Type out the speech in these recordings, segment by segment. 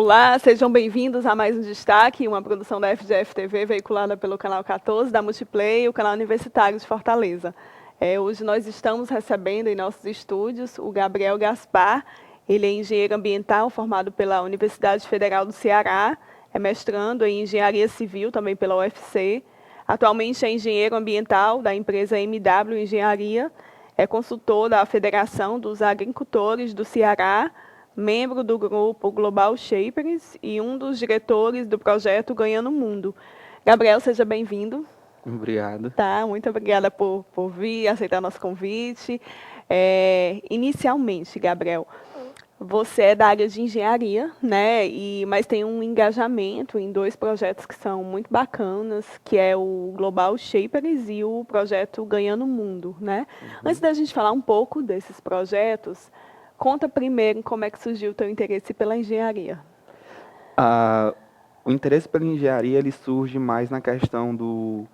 Olá, sejam bem-vindos a mais um Destaque, uma produção da FGF TV, veiculada pelo canal 14 da Multiplay, o canal universitário de Fortaleza. Hoje nós estamos recebendo em nossos estúdios o Gabriel Gaspar. Ele é engenheiro ambiental formado pela Universidade Federal do Ceará, é mestrando em engenharia civil também pela UFC. Atualmente é engenheiro ambiental da empresa MW Engenharia, é consultor da Federação dos Agricultores do Ceará, membro do grupo Global Shapers e um dos diretores do projeto Ganhando o Mundo. Gabriel, seja bem-vindo. Obrigado. Tá, muito obrigada por vir, aceitar nosso convite. Inicialmente, Gabriel, você é da área de engenharia, né? Mas tem um engajamento em dois projetos que são muito bacanas, que é o Global Shapers e o projeto Ganhando o Mundo, né? Antes da gente falar um pouco desses projetos, conta primeiro como é que surgiu o teu interesse pela engenharia. O interesse pela engenharia ele surge mais na questão do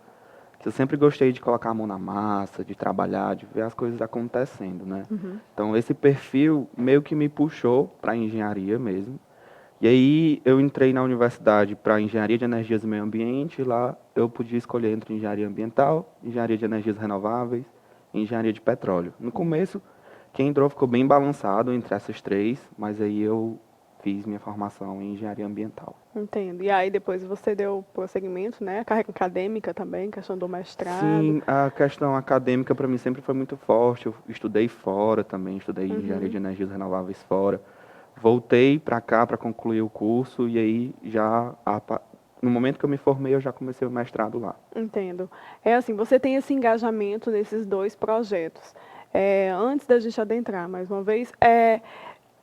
que eu sempre gostei de colocar a mão na massa, de trabalhar, de ver as coisas acontecendo, né? Então esse perfil meio que me puxou para a engenharia mesmo. E aí eu entrei na universidade para engenharia de energias e meio ambiente. E lá eu podia escolher entre engenharia ambiental, engenharia de energias renováveis e engenharia de petróleo. No começo, quem entrou ficou bem balançado entre essas três, mas aí eu fiz minha formação em engenharia ambiental. Entendo. E aí depois você deu prosseguimento, né? A carreira acadêmica também, questão do mestrado. Sim, a questão acadêmica para mim sempre foi muito forte. Eu estudei fora também, estudei engenharia de energias renováveis fora. Voltei para cá para concluir o curso e aí no momento que eu me formei eu já comecei o mestrado lá. Entendo. É assim, você tem esse engajamento nesses dois projetos. Antes da gente adentrar, mais uma vez,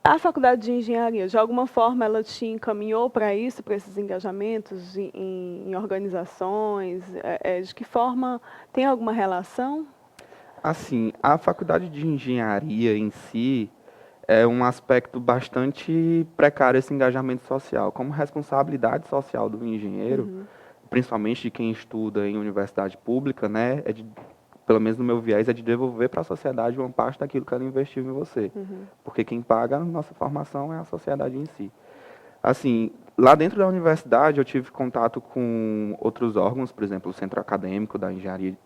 a faculdade de engenharia, de alguma forma, ela te encaminhou para isso, para esses engajamentos em organizações? De que forma? Tem alguma relação? Assim, a faculdade de engenharia em si é um aspecto bastante precário esse engajamento social. Como responsabilidade social do engenheiro, principalmente de quem estuda em universidade pública, né, pelo menos no meu viés, é de devolver para a sociedade uma parte daquilo que ela investiu em você. Porque quem paga a nossa formação é a sociedade em si. Assim, lá dentro da universidade eu tive contato com outros órgãos, por exemplo, o Centro Acadêmico da Engenharia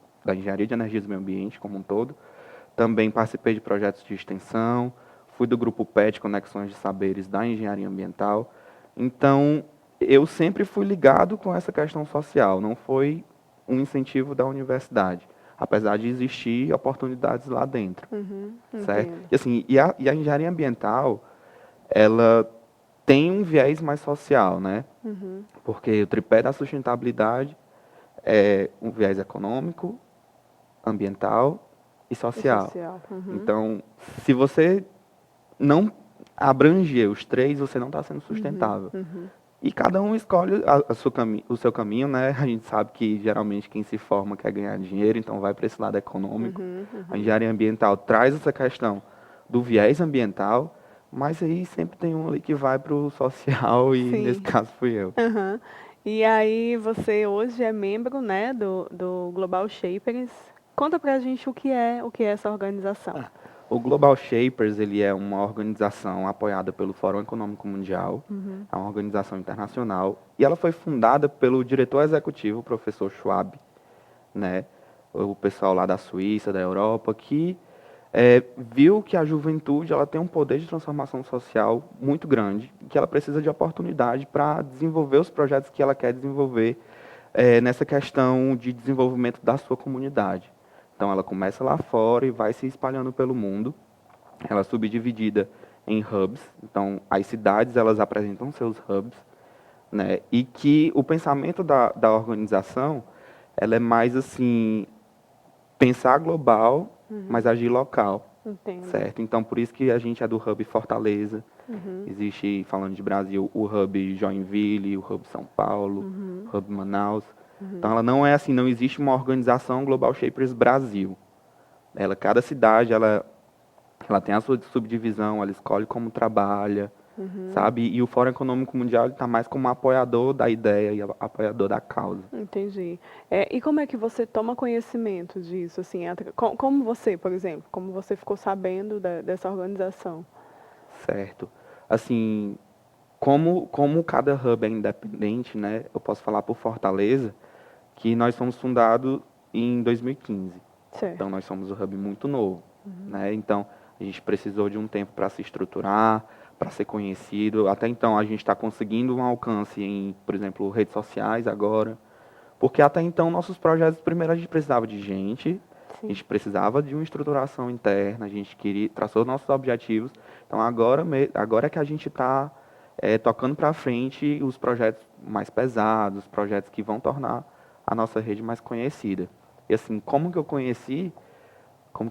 de Energias e Meio Ambiente como um todo. Também participei de projetos de extensão, fui do grupo PET, Conexões de Saberes da Engenharia Ambiental. Então, eu sempre fui ligado com essa questão social, não foi um incentivo da universidade, apesar de existir oportunidades lá dentro, certo? Entendo. E, assim, e a engenharia ambiental, ela tem um viés mais social, né? Porque o tripé da sustentabilidade é um viés econômico, ambiental e E social. social. Então, se você não abranger os três, você não está sendo sustentável. E cada um escolhe o seu caminho, né? A gente sabe que geralmente quem se forma quer ganhar dinheiro, então vai para esse lado econômico. A engenharia ambiental traz essa questão do viés ambiental, mas aí sempre tem um ali que vai para o social e nesse Sim. caso fui eu. Aham. E aí você hoje é membro, né, do Global Shapers. Conta pra gente o que é essa organização. O Global Shapers ele é uma organização apoiada pelo Fórum Econômico Mundial, é uma organização internacional, e ela foi fundada pelo diretor executivo, o professor Schwab, né? O pessoal lá da Suíça, da Europa, que viu que a juventude ela tem um poder de transformação social muito grande, que ela precisa de oportunidade para desenvolver os projetos que ela quer desenvolver nessa questão de desenvolvimento da sua comunidade. Então ela começa lá fora e vai se espalhando pelo mundo. Ela é subdividida em hubs. Então as cidades elas apresentam seus hubs, né? E que o pensamento da organização ela é mais assim pensar global, mas agir local. Entendo. Certo? Então, por isso que a gente é do Hub Fortaleza. Existe, falando de Brasil, o Hub Joinville, o Hub São Paulo, o Hub Manaus. Então, ela não é assim, não existe uma organização Global Shapers Brasil. Cada cidade, ela tem a sua subdivisão, ela escolhe como trabalha, sabe? E o Fórum Econômico Mundial está mais como apoiador da ideia e apoiador da causa. Entendi. E como é que você toma conhecimento disso? Assim, como você, por exemplo, como você ficou sabendo dessa organização? Certo? Assim, como cada hub é independente, né, eu posso falar por Fortaleza, que nós fomos fundados em 2015. Certo. Então, nós somos um hub muito novo, né? Então, a gente precisou de um tempo para se estruturar, para ser conhecido. Até então, a gente está conseguindo um alcance em, por exemplo, redes sociais agora. Porque até então, nossos projetos, primeiro, a gente precisava de gente, a Sim. gente precisava de uma estruturação interna, a gente queria, traçou nossos objetivos. Então, agora é que a gente está tocando para frente os projetos mais pesados, projetos que vão tornar a nossa rede mais conhecida. E assim, como que eu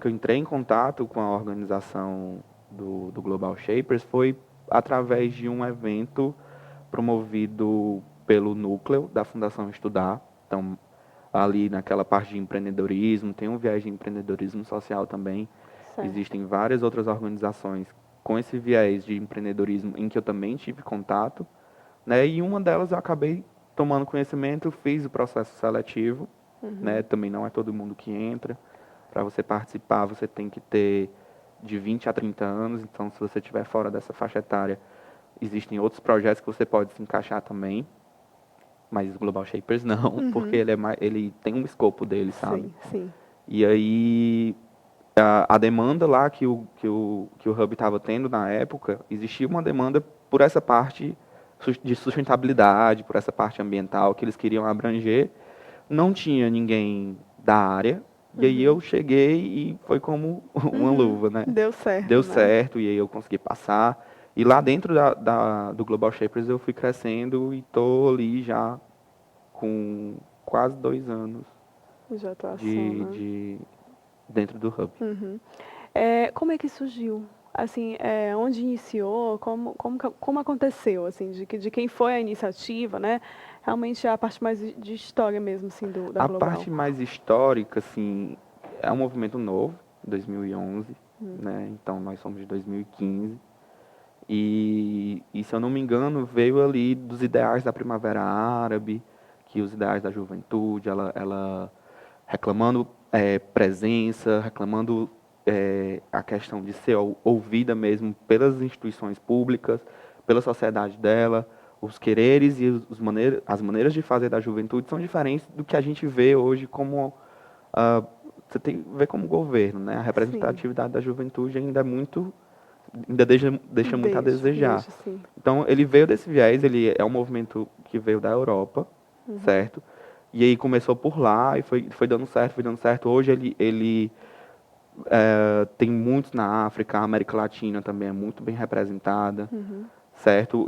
entrei em contato com a organização do Global Shapers foi através de um evento promovido pelo núcleo da Fundação Estudar. Então, ali naquela parte de empreendedorismo, tem um viés de empreendedorismo social também. Certo. Existem várias outras organizações com esse viés de empreendedorismo em que eu também tive contato, né? E uma delas eu acabei tomando conhecimento, fiz o processo seletivo, né? Também não é todo mundo que entra. Para você participar, você tem que ter de 20 a 30 anos. Então, se você estiver fora dessa faixa etária, existem outros projetos que você pode se encaixar também. Mas o Global Shapers não, porque ele tem um escopo dele, sabe? Sim, sim. E aí, a demanda lá que o Hub estava tendo na época, existia uma demanda por essa parte de sustentabilidade, por essa parte ambiental que eles queriam abranger. Não tinha ninguém da área, e aí eu cheguei e foi como uma luva, né? Deu certo, Deu né? certo, e aí eu consegui passar. E lá dentro do Global Shapers eu fui crescendo e tô ali já com quase 2 anos De atuação, de, né? de dentro do Hub. Como é que surgiu? Assim, onde iniciou? Como aconteceu? Assim, de quem foi a iniciativa, né? Realmente é a parte mais de história mesmo, assim, da A Global. parte mais histórica, assim, é um movimento novo, 2011, né? Então nós somos de 2015. E se eu não me engano, veio ali dos ideais da Primavera Árabe, que os ideais da juventude, ela reclamando presença, reclamando a questão de ser ouvida mesmo pelas instituições públicas, pela sociedade dela. Os quereres e as maneiras de fazer da juventude são diferentes do que a gente vê hoje como você tem que ver como governo, né? A representatividade da juventude ainda deixa muito a desejar. Deixa, sim. Então, ele veio desse viés, ele é um movimento que veio da Europa, certo? E aí começou por lá e foi dando certo, foi dando certo. Hoje ele tem muitos na África, a América Latina também é muito bem representada, certo?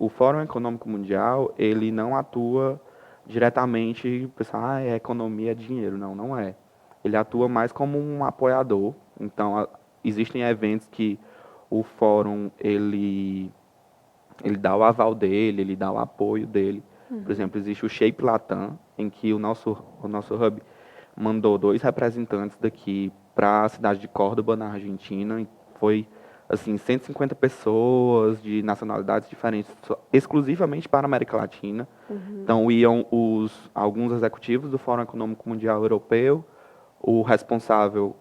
O Fórum Econômico Mundial, ele não atua diretamente, pessoal, economia é dinheiro. Não, não é. Ele atua mais como um apoiador. Então, existem eventos que o fórum ele dá o aval dele, ele dá o apoio dele. Por exemplo, existe o Shape Latam, em que o nosso hub mandou 2 representantes daqui para a cidade de Córdoba, na Argentina. E foi assim 150 pessoas de nacionalidades diferentes, exclusivamente para a América Latina. Então iam alguns executivos do Fórum Econômico Mundial Europeu, o responsável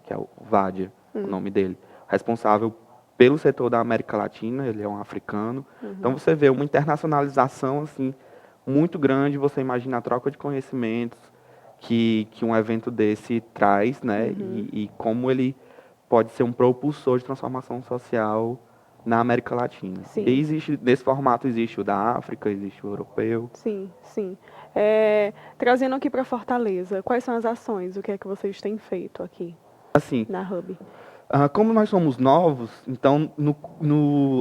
que é o Vadia, o nome dele, responsável pelo setor da América Latina, ele é um africano. Então você vê uma internacionalização assim muito grande, você imagina a troca de conhecimentos que um evento desse traz, né? E como ele pode ser um propulsor de transformação social na América Latina. Sim. E nesse formato existe o da África, existe o europeu. Sim, sim. Trazendo aqui para Fortaleza, quais são as ações? O que é que vocês têm feito aqui Assim, na Hub? como nós somos novos, então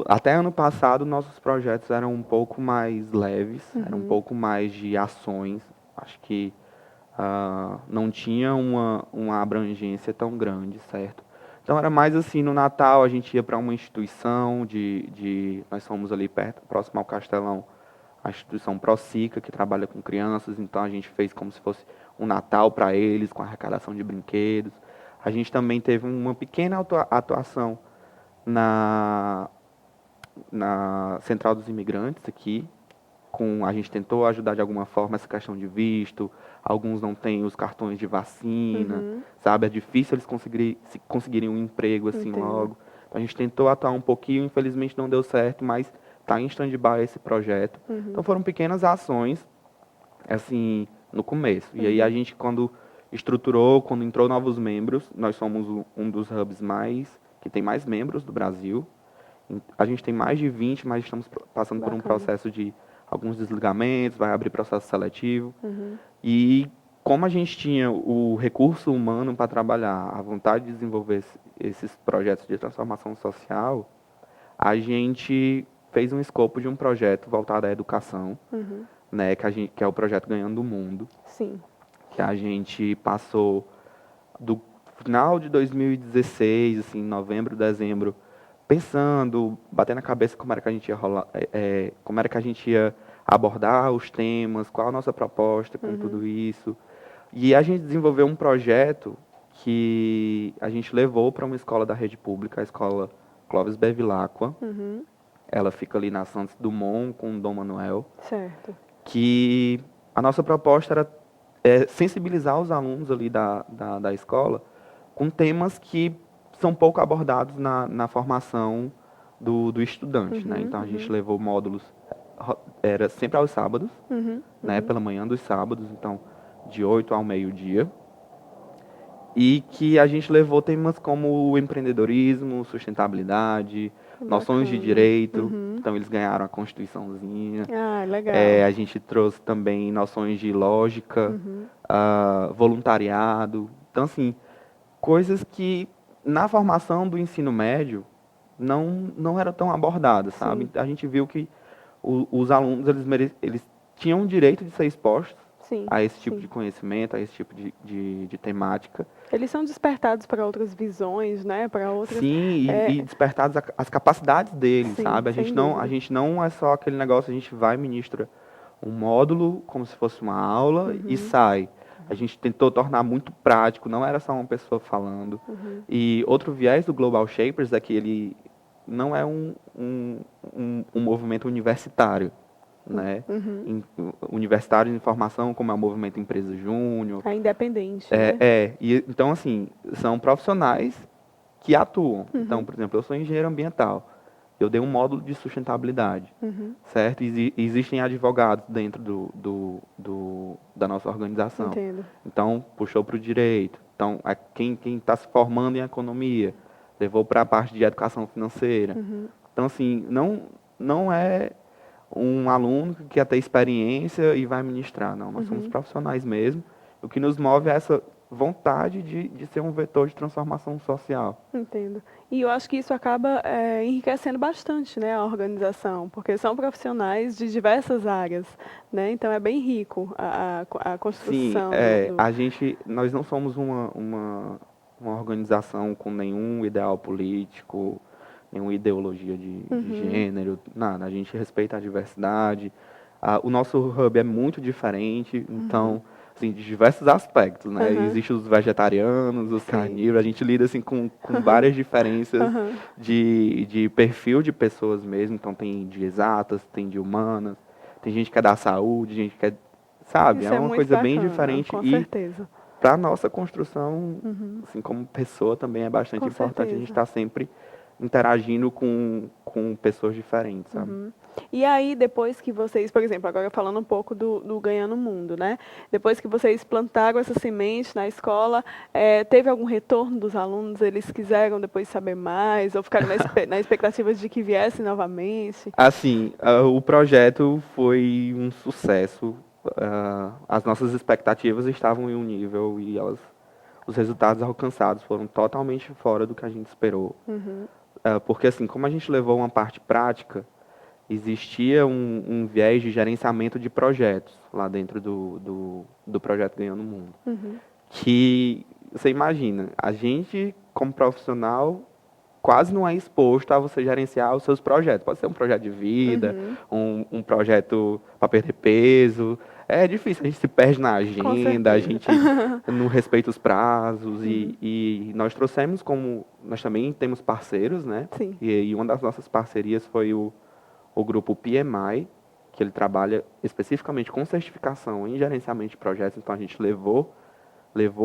até ano passado nossos projetos eram um pouco mais leves, eram um pouco mais de ações. Acho que não tinha uma abrangência tão grande, certo? Então era mais assim, no Natal a gente ia para uma instituição nós somos ali perto, próximo ao Castelão, a instituição Procica, que trabalha com crianças, então a gente fez como se fosse um Natal para eles, com arrecadação de brinquedos. A gente também teve uma pequena atuação na Central dos Imigrantes aqui. A gente tentou ajudar de alguma forma essa questão de visto. Alguns não têm os cartões de vacina, sabe? É difícil eles conseguirem um emprego assim Entendo. logo. Então, a gente tentou atuar um pouquinho, infelizmente não deu certo, mas está em stand-by esse projeto. Então foram pequenas ações, assim, no começo. E aí a gente, quando estruturou, quando entrou novos membros, nós somos um dos hubs que tem mais membros do Brasil. A gente tem mais de 20, mas estamos passando por um processo de alguns desligamentos, vai abrir processo seletivo. E como a gente tinha o recurso humano para trabalhar, a vontade de desenvolver esses projetos de transformação social, a gente fez um escopo de um projeto voltado à educação, né, que é o projeto Ganhando o Mundo. Sim. Que a gente passou do final de 2016, assim, novembro, dezembro, pensando, batendo a cabeça como era que a gente ia como era que a gente ia abordar os temas, qual a nossa proposta com tudo isso. E a gente desenvolveu um projeto que a gente levou para uma escola da rede pública, a escola Clóvis Bevilacqua. Ela fica ali na Santos Dumont com o Dom Manuel. Certo. Que a nossa proposta era sensibilizar os alunos ali da escola com temas que são pouco abordados na formação do estudante, né? Então a gente levou módulos, era sempre aos sábados, né? Pela manhã dos sábados, então de 8 ao meio-dia. E que a gente levou temas como o empreendedorismo, sustentabilidade, noções de direito. Então eles ganharam a Constituiçãozinha. Ah, legal. A gente trouxe também noções de lógica, voluntariado. Então, assim, coisas que na formação do ensino médio não eram tão abordadas, sabe? A gente viu que os alunos, eles tinham o direito de ser expostos a esse tipo de conhecimento, a esse tipo de temática. Eles são despertados para outras visões, né? Para outras. Sim, e despertados as capacidades deles, sabe? A gente não é só aquele negócio, a gente vai, ministra um módulo como se fosse uma aula e sai. A gente tentou tornar muito prático, não era só uma pessoa falando. E outro viés do Global Shapers é que ele não é um movimento universitário, né? Universitário de informação, como é o movimento Empresa Júnior. É independente, né? E, então, assim, são profissionais que atuam. Então, por exemplo, eu sou engenheiro ambiental. Eu dei um módulo de sustentabilidade, certo? Existem advogados dentro da nossa organização. Entendo. Então, puxou para o direito. Então, quem está se formando em economia, levou para a parte de educação financeira. Então, assim, não é um aluno que quer ter experiência e vai ministrar. Não, nós somos profissionais mesmo. O que nos move é essa vontade de ser um vetor de transformação social. Entendo. E eu acho que isso acaba enriquecendo bastante, né, a organização, porque são profissionais de diversas áreas, né? Então é bem rico a construção. Sim, nós não somos uma organização com nenhum ideal político, nenhuma ideologia de gênero, nada. A gente respeita a diversidade. O nosso hub é muito diferente, então, assim, de diversos aspectos, né? Existem os vegetarianos, os carnívoros, a gente lida assim com várias diferenças de perfil de pessoas mesmo. Então tem de exatas, tem de humanas, tem gente que é da saúde, gente que é, sabe? Isso é uma muito coisa bacana, bem diferente com e certeza. para a nossa construção, assim, como pessoa também é bastante Com importante certeza. a gente estar sempre interagindo com pessoas diferentes, sabe? E aí, depois que vocês, por exemplo, agora falando um pouco do Ganhando o Mundo, né? Depois que vocês plantaram essa semente na escola, teve algum retorno dos alunos? Eles quiseram depois saber mais ou ficaram na expectativa de que viesse novamente? Assim, o projeto foi um sucesso. As nossas expectativas estavam em um nível e os resultados alcançados foram totalmente fora do que a gente esperou. Porque, assim, como a gente levou uma parte prática, existia um viés de gerenciamento de projetos lá dentro do projeto Ganhando o Mundo. Que, você imagina, a gente, como profissional, quase não é exposto a você gerenciar os seus projetos. Pode ser um projeto de vida, um projeto para perder peso. É difícil, a gente se perde na agenda, a gente não respeita os prazos. E nós trouxemos nós também temos parceiros, né? Sim. E uma das nossas parcerias foi o grupo PMI, que ele trabalha especificamente com certificação em gerenciamento de projetos. Então a gente levou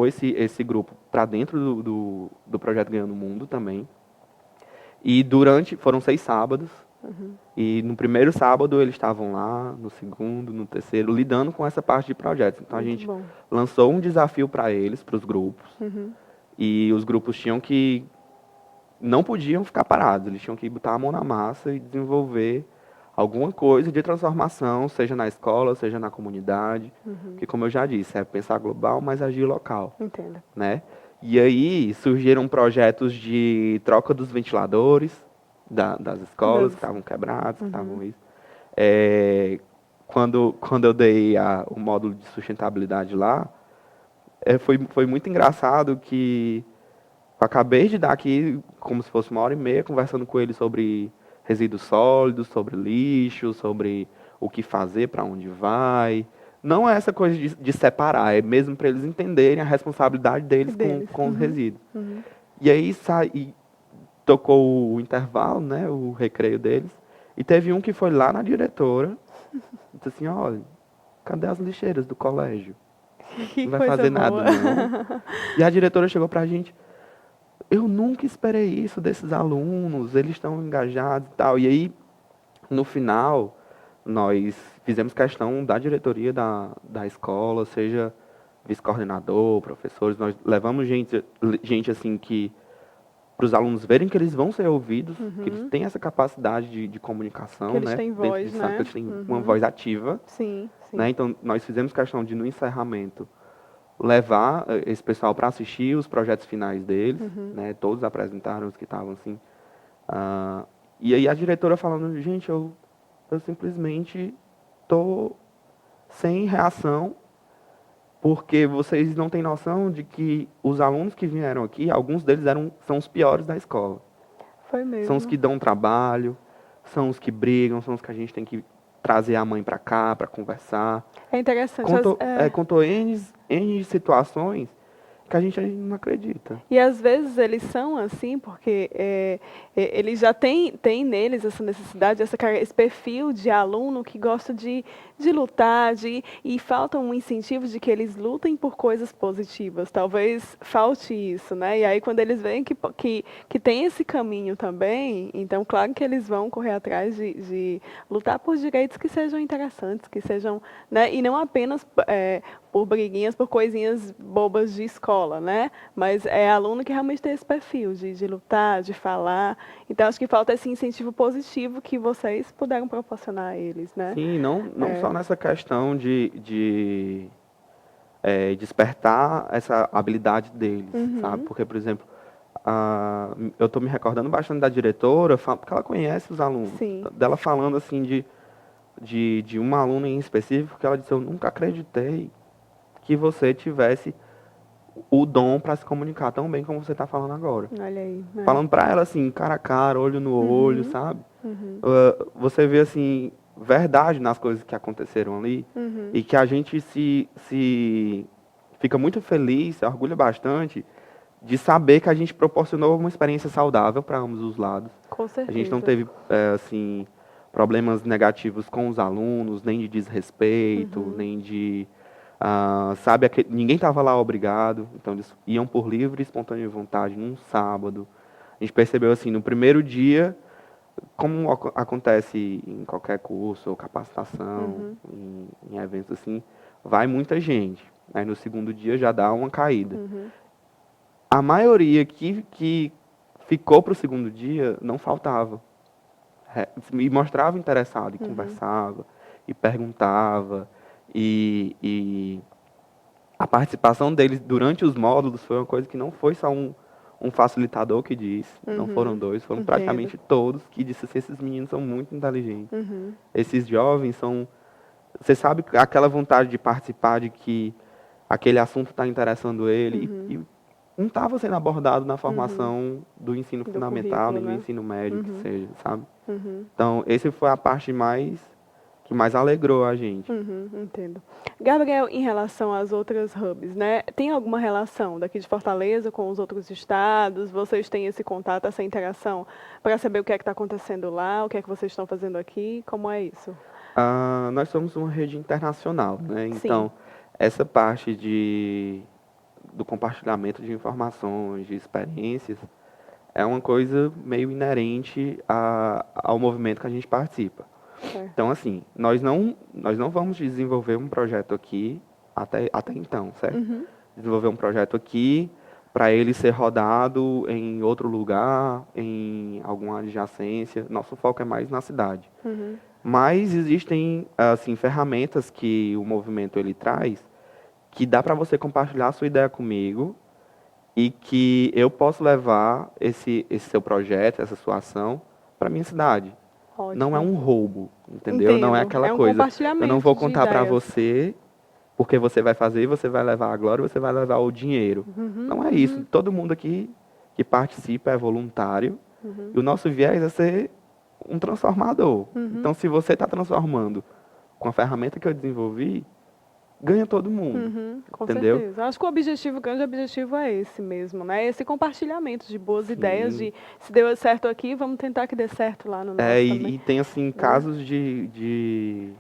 esse grupo para dentro do projeto Ganhando o Mundo também. E foram 6 sábados, e no primeiro sábado eles estavam lá, no segundo, no terceiro, lidando com essa parte de projetos. Então a Muito gente bom. lançou um desafio para eles, para os grupos, e os grupos não podiam ficar parados, eles tinham que botar a mão na massa e desenvolver alguma coisa de transformação, seja na escola, seja na comunidade, que como eu já disse, é pensar global, mas agir local, Entendo. né? E aí surgiram projetos de troca dos ventiladores das escolas que estavam quebrados, que estavam isso. Quando eu dei o módulo de sustentabilidade lá, foi muito engraçado que eu acabei de dar aqui, como se fosse 1h30, conversando com ele sobre resíduos sólidos, sobre lixo, sobre o que fazer, para onde vai. Não é essa coisa de separar, é mesmo para eles entenderem a responsabilidade deles com os resíduos. E aí tocou o intervalo, né, o recreio deles, e teve um que foi lá na diretora e disse assim, olha, cadê as lixeiras do colégio? Que Não vai coisa fazer boa. nada, não. E a diretora chegou pra gente, eu nunca esperei isso desses alunos, eles estão engajados e tal. E aí, no final, nós fizemos questão da diretoria da escola, seja vice-coordenador, professores, nós levamos gente assim que para os alunos verem que eles vão ser ouvidos, que eles têm essa capacidade de comunicação, Que eles né? têm Dentro voz, disso, sabe que né? eles têm uma voz ativa, Sim, né? sim. Então, nós fizemos questão de, no encerramento, levar esse pessoal para assistir os projetos finais deles, né? Todos apresentaram os que estavam assim. Ah, e aí a diretora falando, gente, eu simplesmente tô sem reação, porque vocês não têm noção de que os alunos que vieram aqui, alguns deles são os piores da escola. Foi São os mesmo. que dão trabalho, são os que brigam, são os que a gente tem que trazer a mãe para cá para conversar. É interessante. Contou N situações que a gente não acredita. E às vezes eles são assim, porque eles já têm neles essa necessidade, esse perfil de aluno que gosta de lutar, e falta um incentivo de que eles lutem por coisas positivas. Talvez falte isso, né? E aí quando eles veem que tem esse caminho também, então claro que eles vão correr atrás de lutar por direitos que sejam interessantes, que sejam, né? E não apenas por briguinhas, por coisinhas bobas de escola, né? Mas é aluno que realmente tem esse perfil de lutar, de falar. Então, acho que falta esse incentivo positivo que vocês puderam proporcionar a eles, né? Sim, não só nessa questão de despertar essa habilidade deles, sabe? Porque, por exemplo, eu estou me recordando bastante da diretora, porque ela conhece os alunos, Sim. dela falando assim de uma aluna em específico, que ela disse, eu nunca acreditei que você tivesse o dom para se comunicar tão bem como você está falando agora. Olha aí. Né? Falando para ela assim, cara a cara, olho no olho, sabe? Você vê assim, verdade nas coisas que aconteceram ali, e que a gente se fica muito feliz, se orgulha bastante de saber que a gente proporcionou uma experiência saudável para ambos os lados. Com certeza. A gente não teve assim problemas negativos com os alunos, nem de desrespeito, nem de sabe, ninguém estava lá obrigado, então eles iam por livre e espontânea vontade num sábado. A gente percebeu assim, no primeiro dia, como acontece em qualquer curso ou capacitação, em eventos assim, vai muita gente. Aí no segundo dia já dá uma caída. A maioria que ficou para o segundo dia não faltava. E mostrava interessado, e conversava, e perguntava. E a participação deles durante os módulos foi uma coisa que não foi só um facilitador que disse, não foram dois, foram praticamente todos que disseram assim, esses meninos são muito inteligentes. Esses jovens são... Você sabe aquela vontade de participar, de que aquele assunto está interessando ele, e não estava sendo abordado na formação do ensino fundamental, nem do ensino médio, que seja, sabe? Então, essa foi a parte que mais alegrou a gente. Entendo. Gabriel, em relação às outras hubs, né? Tem alguma relação daqui de Fortaleza com os outros estados? Vocês têm esse contato, essa interação para saber o que é que está acontecendo lá, o que é que vocês estão fazendo aqui? Como é isso? Nós somos uma rede internacional, né? Então, essa parte do compartilhamento de informações, de experiências, é uma coisa meio inerente ao movimento que a gente participa. Certo. Então, assim, nós não vamos desenvolver um projeto aqui até então, certo? Desenvolver um projeto aqui para ele ser rodado em outro lugar, em alguma adjacência. Nosso foco é mais na cidade. Mas existem, assim, ferramentas que o movimento ele traz que dá para você compartilhar a sua ideia comigo e que eu posso levar esse seu projeto, essa sua ação para minha cidade. Não é Ótimo. um roubo, entendeu? Não é Entendo. aquela É um coisa. Eu não vou compartilhamento de contar para ideias. você porque você vai fazer, você vai levar a glória, você vai levar o dinheiro. Não é isso. Todo mundo aqui que participa é voluntário e o nosso viés é ser um transformador. Então, se você está transformando com a ferramenta que eu desenvolvi, ganha todo mundo, Com entendeu? certeza. Acho que o grande objetivo é esse mesmo, né? Esse compartilhamento de boas ideias, Sim. de se deu certo aqui, vamos tentar que dê certo lá no nosso também. E tem assim casos de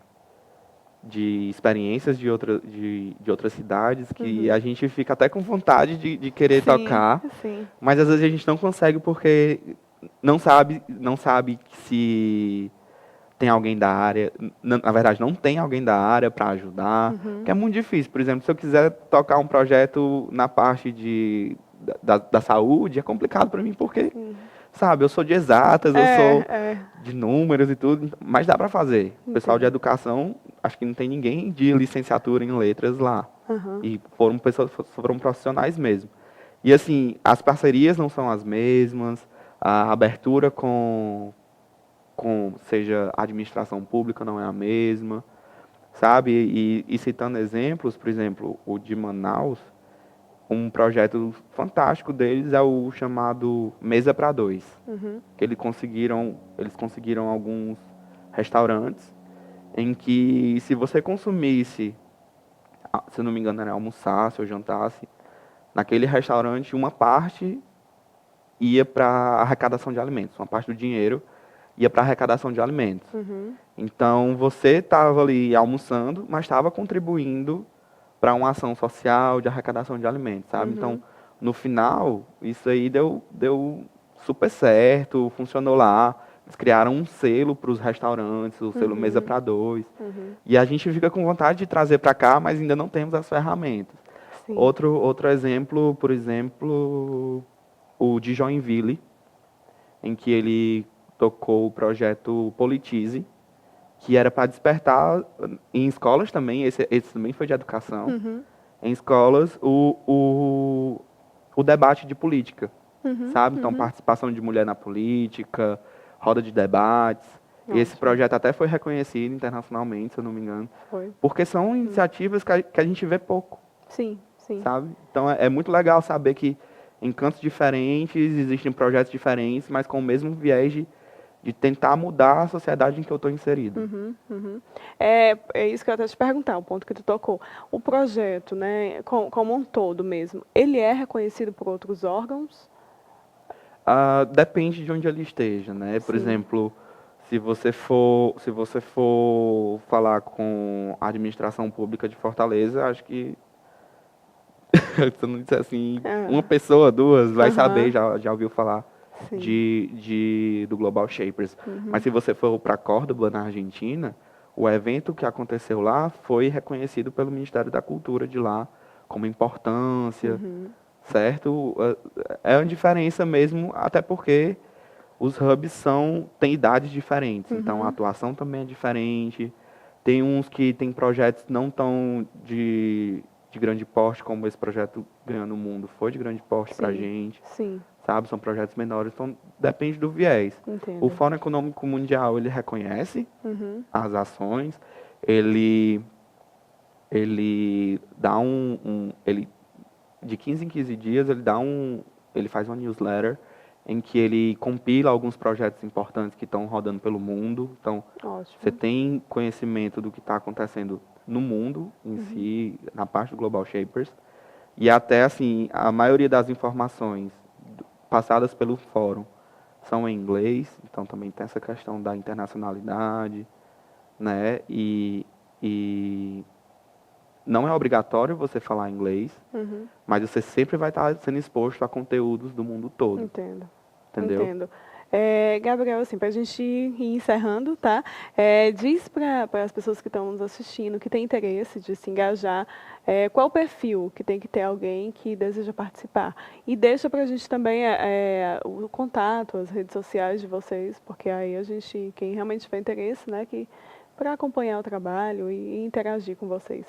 experiências de outras cidades que a gente fica até com vontade de querer Sim, tocar, sim. mas às vezes a gente não consegue porque não sabe se tem alguém da área, na verdade não tem alguém da área para ajudar, que é muito difícil. Por exemplo, se eu quiser tocar um projeto na parte da saúde, é complicado para mim porque, sabe, eu sou de exatas, eu sou de números e tudo, mas dá para fazer. O pessoal de Entendo. educação, acho que não tem ninguém de licenciatura em letras lá. E foram profissionais mesmo. E assim, as parcerias não são as mesmas, a abertura seja a administração pública não é a mesma, sabe? E citando exemplos, por exemplo, o de Manaus, um projeto fantástico deles é o chamado Mesa para Dois, que eles conseguiram alguns restaurantes em que se você consumisse, se eu não me engano era almoçasse ou jantasse, naquele restaurante uma parte ia para arrecadação de alimentos, uma parte do dinheiro ia para arrecadação de alimentos. Então você estava ali almoçando, mas estava contribuindo para uma ação social de arrecadação de alimentos, sabe? Então, no final, isso aí deu super certo, funcionou lá. Eles criaram um selo para os restaurantes, o selo Mesa para Dois. E a gente fica com vontade de trazer para cá, mas ainda não temos as ferramentas. Sim. Outro exemplo, por exemplo, o de Joinville, em que ele tocou o projeto Politize, que era para despertar em escolas também, esse também foi de educação, em escolas, o debate de política, sabe? Então, participação de mulher na política, roda de debates. Esse projeto até foi reconhecido internacionalmente, se eu não me engano. Foi. Porque são iniciativas que a gente vê pouco, Sim, sim. sabe? Então, é muito legal saber que em cantos diferentes existem projetos diferentes, mas com o mesmo viés de tentar mudar a sociedade em que eu estou inserido. É isso que eu ia até te perguntar, o ponto que tu tocou. O projeto, né, como um todo mesmo, ele é reconhecido por outros órgãos? Depende de onde ele esteja, né? Por Sim. exemplo, se você for falar com a administração pública de Fortaleza, acho que se eu não disser assim, uma pessoa, duas, vai saber, já ouviu falar do Global Shapers. Mas se você for para Córdoba, na Argentina, o evento que aconteceu lá foi reconhecido pelo Ministério da Cultura de lá como importância, certo? É uma diferença mesmo, até porque os hubs têm idades diferentes, então a atuação também é diferente. Tem uns que têm projetos não tão de grande porte, como esse projeto Ganhando o Mundo foi de grande porte pra gente, Sim, sabe? São projetos menores, então depende do viés. entendo. O Fórum Econômico Mundial, ele reconhece as ações, ele dá ele de 15 em 15 dias ele faz uma newsletter em que ele compila alguns projetos importantes que estão rodando pelo mundo. Então, Ótimo. você tem conhecimento do que está acontecendo no mundo em si, na parte do Global Shapers. E até, assim, a maioria das informações passadas pelo fórum são em inglês. Então, também tem essa questão da internacionalidade, né? E não é obrigatório você falar inglês, mas você sempre vai estar sendo exposto a conteúdos do mundo todo. Entendo. entendeu? Entendo. Gabriel, assim, para a gente ir encerrando, tá? Diz para as pessoas que estão nos assistindo, que têm interesse de se engajar, qual o perfil que tem que ter alguém que deseja participar. E deixa para a gente também o contato, as redes sociais de vocês, porque aí a gente, quem realmente tiver interesse, né, que para acompanhar o trabalho e interagir com vocês.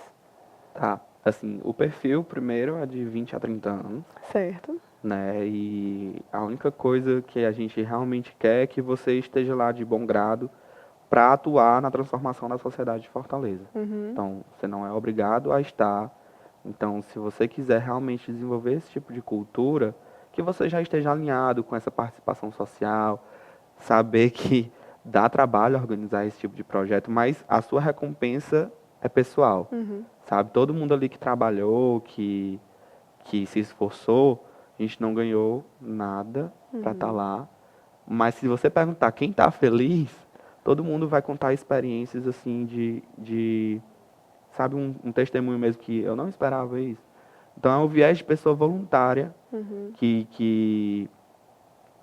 Tá, assim, o perfil primeiro é de 20 a 30 anos, Certo? né? E a única coisa que a gente realmente quer é que você esteja lá de bom grado para atuar na transformação da sociedade de Fortaleza. Uhum. Então, você não é obrigado a estar. Então, se você quiser realmente desenvolver esse tipo de cultura, que você já esteja alinhado com essa participação social, saber que dá trabalho organizar esse tipo de projeto, mas a sua recompensa é pessoal, Uhum. sabe? Todo mundo ali que trabalhou, que se esforçou, a gente não ganhou nada para estar lá. Mas se você perguntar quem está feliz, todo mundo vai contar experiências assim sabe, um testemunho mesmo que eu não esperava isso. Então é um viés de pessoa voluntária Uhum. que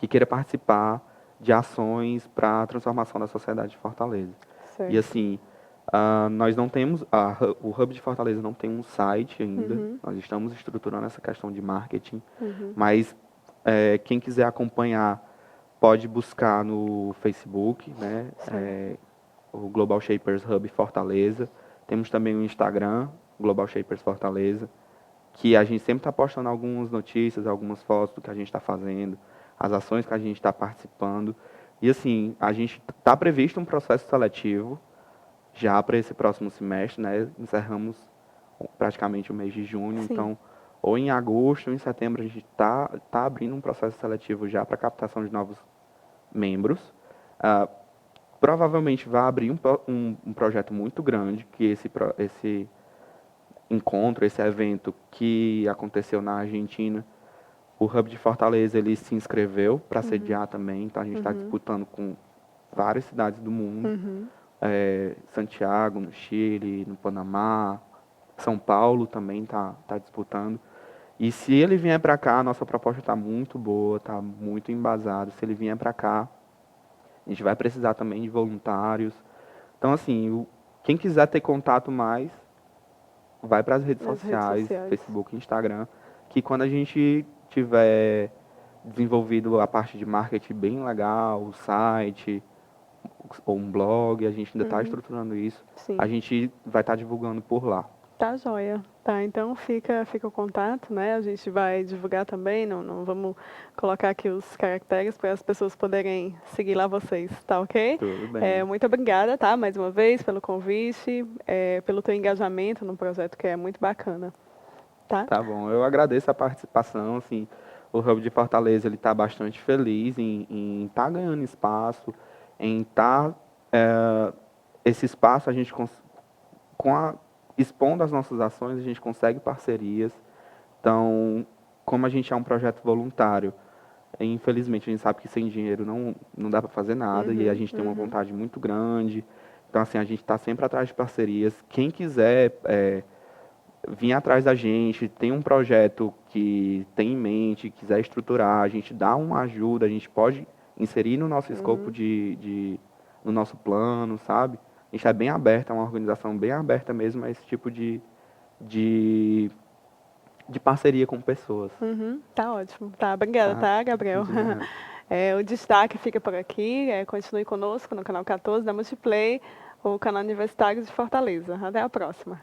queira participar de ações para a transformação da sociedade de Fortaleza. E Certo. assim, nós não temos, o Hub de Fortaleza não tem um site ainda, Uhum. nós estamos estruturando essa questão de marketing, Uhum. mas quem quiser acompanhar pode buscar no Facebook, né, o Global Shapers Hub Fortaleza. Temos também o Instagram, Global Shapers Fortaleza, que a gente sempre está postando algumas notícias, algumas fotos do que a gente está fazendo, as ações que a gente está participando. E assim, a gente está previsto um processo seletivo já para esse próximo semestre, né? Encerramos praticamente o mês de junho, Sim. então ou em agosto ou em setembro a gente tá abrindo um processo seletivo já para captação de novos membros. Provavelmente vai abrir um projeto muito grande, que esse encontro, esse evento que aconteceu na Argentina. O Hub de Fortaleza ele se inscreveu para sediar também, então a gente está disputando com várias cidades do mundo. Uhum. Santiago, no Chile, no Panamá, São Paulo também tá disputando. E se ele vier para cá, a nossa proposta está muito boa, está muito embasada. Se ele vier para cá, a gente vai precisar também de voluntários. Então, assim, quem quiser ter contato mais, vai para as redes Nas redes sociais, sociais. Facebook, Instagram, que quando a gente tiver desenvolvido a parte de marketing bem legal, o site, ou um blog, a gente ainda está estruturando isso, Sim. a gente vai estar divulgando por lá. Tá joia. Tá, então fica o contato, né? A gente vai divulgar também, não vamos colocar aqui os caracteres para as pessoas poderem seguir lá vocês, tá ok? Tudo bem. Muito obrigada, tá? Mais uma vez pelo convite, pelo teu engajamento no projeto que é muito bacana, tá? Tá bom, eu agradeço a participação, assim, o Hub de Fortaleza, ele está bastante feliz em estar ganhando espaço, em estar, esse espaço a gente, expondo as nossas ações, a gente consegue parcerias. Então, como a gente é um projeto voluntário, infelizmente a gente sabe que sem dinheiro não dá para fazer nada e a gente tem uma vontade muito grande. Então, assim, a gente está sempre atrás de parcerias. Quem quiser vir atrás da gente, tem um projeto que tem em mente, quiser estruturar, a gente dá uma ajuda, a gente pode inserir no nosso escopo no nosso plano, sabe? A gente é bem aberto, é uma organização bem aberta mesmo a esse tipo de, de parceria com pessoas. Tá ótimo. Tá, obrigada, tá, Gabriel? De nada. O destaque fica por aqui. Continue conosco no canal 14 da Multiplay, o canal universitário de Fortaleza. Até a próxima.